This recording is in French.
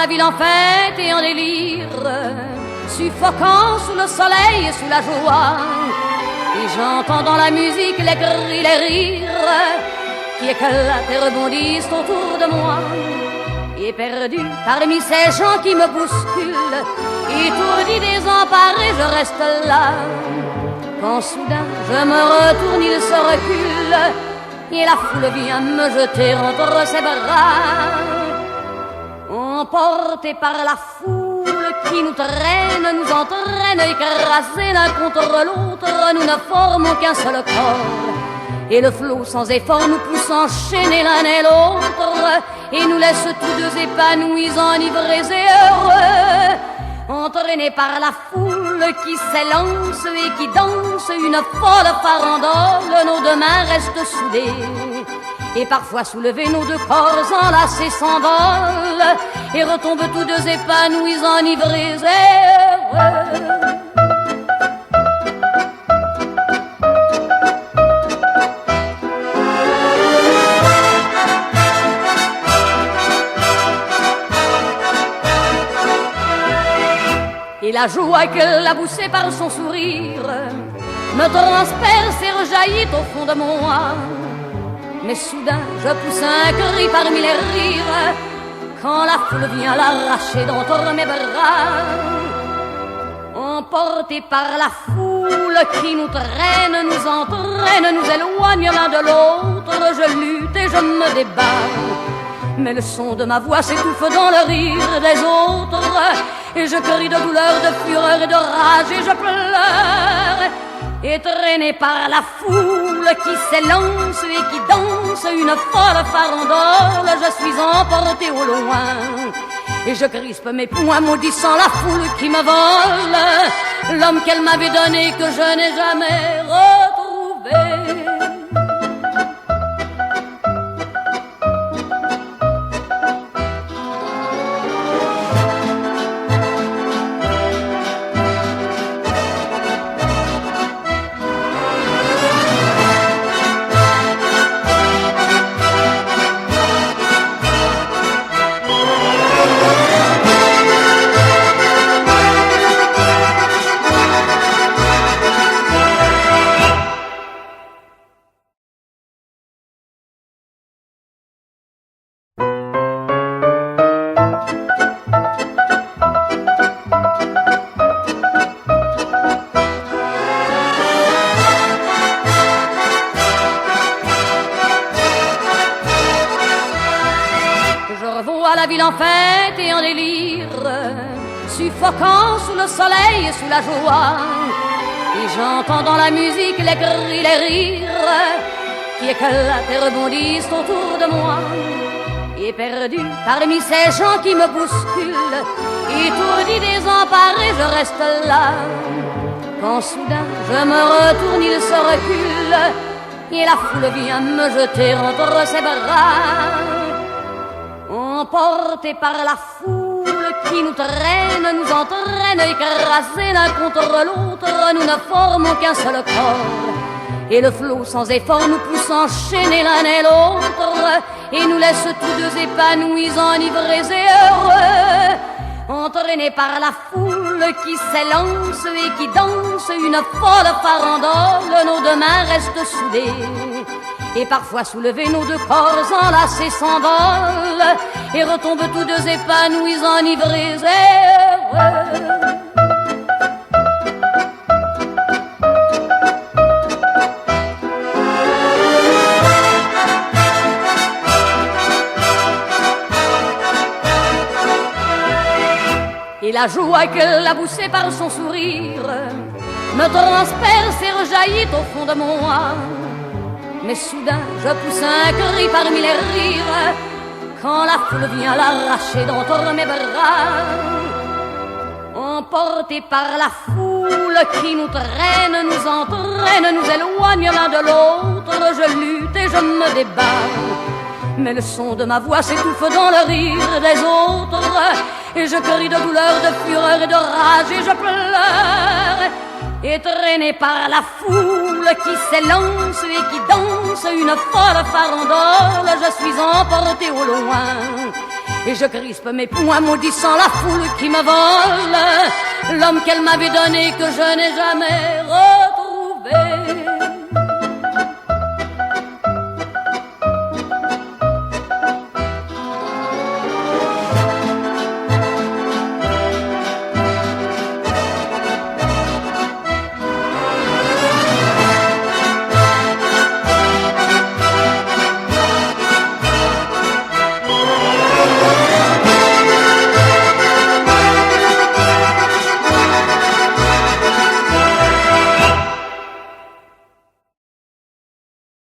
la ville en fête et en délire, suffocant sous le soleil et sous la joie. Et j'entends dans la musique les cris, les rires qui éclatent et rebondissent autour de moi. Et perdu parmi ces gens qui me bousculent, étourdi, désemparé, je reste là. Quand soudain je me retourne, il se recule, et la foule vient me jeter entre ses bras. Emportés par la foule qui nous traîne, nous entraîne, écrasés l'un contre l'autre, nous ne formons qu'un seul corps. Et le flot sans effort nous pousse enchaîner l'un et l'autre, et nous laisse tous deux épanouis, enivrés et heureux. Entraînés par la foule qui s'élance et qui danse une folle farandole, nos deux mains restent soudées. Et parfois soulevés, nos deux corps enlacés s'envolent et retombent tous deux épanouis, enivrés et heureux. Et la joie qu'elle a poussée par son sourire me transperce et rejaillit au fond de moi. Mais soudain je pousse un cri parmi les rires quand la foule vient l'arracher d'entre mes bras. Emportés par la foule qui nous traîne, nous entraîne, nous éloigne l'un de l'autre, je lutte et je me débat. Mais le son de ma voix s'étouffe dans le rire des autres, et je crie de douleur, de fureur et de rage, et je pleure. Et traîné par la foule qui s'élance et qui danse une folle farandole, je suis emporté au loin. Et je crispe mes poings maudissant la foule qui me vole l'homme qu'elle m'avait donné, que je n'ai jamais retrouvé. La ville en fête et en délire, suffocant sous le soleil et sous la joie. Et j'entends dans la musique les cris, les rires qui éclatent et rebondissent autour de moi. Et perdu parmi ces gens qui me bousculent, étourdi, désemparé, je reste là. Quand soudain je me retourne, il se recule, et la foule vient me jeter entre ses bras. Emportés par la foule qui nous traîne, nous entraîne, écrasés l'un contre l'autre, nous ne formons qu'un seul corps. Et le flot sans effort nous pousse enchaîner l'un et l'autre, et nous laisse tous deux épanouis, enivrés et heureux. Entraînés par la foule qui s'élance et qui danse une folle farandole, nos deux mains restent soudées. Et parfois soulevés, nos deux corps enlacés s'envolent et retombent tous deux épanouis, enivrés et heureux. Et la joie qu'elle a poussée par son sourire me transperce et rejaillit au fond de moi. Mais soudain je pousse un cri parmi les rires quand la foule vient l'arracher d'entre mes bras. Emportés par la foule qui nous traîne, nous entraîne, nous éloigne l'un de l'autre, je lutte et je me débat. Mais le son de ma voix s'étouffe dans le rire des autres, et je crie de douleur, de fureur et de rage, et je pleure. Et traîné par la foule qui s'élance et qui danse une folle farandole, je suis emporté au loin. et je crispe mes poings maudissant la foule qui me vole l'homme qu'elle m'avait donné que je n'ai jamais retrouvé.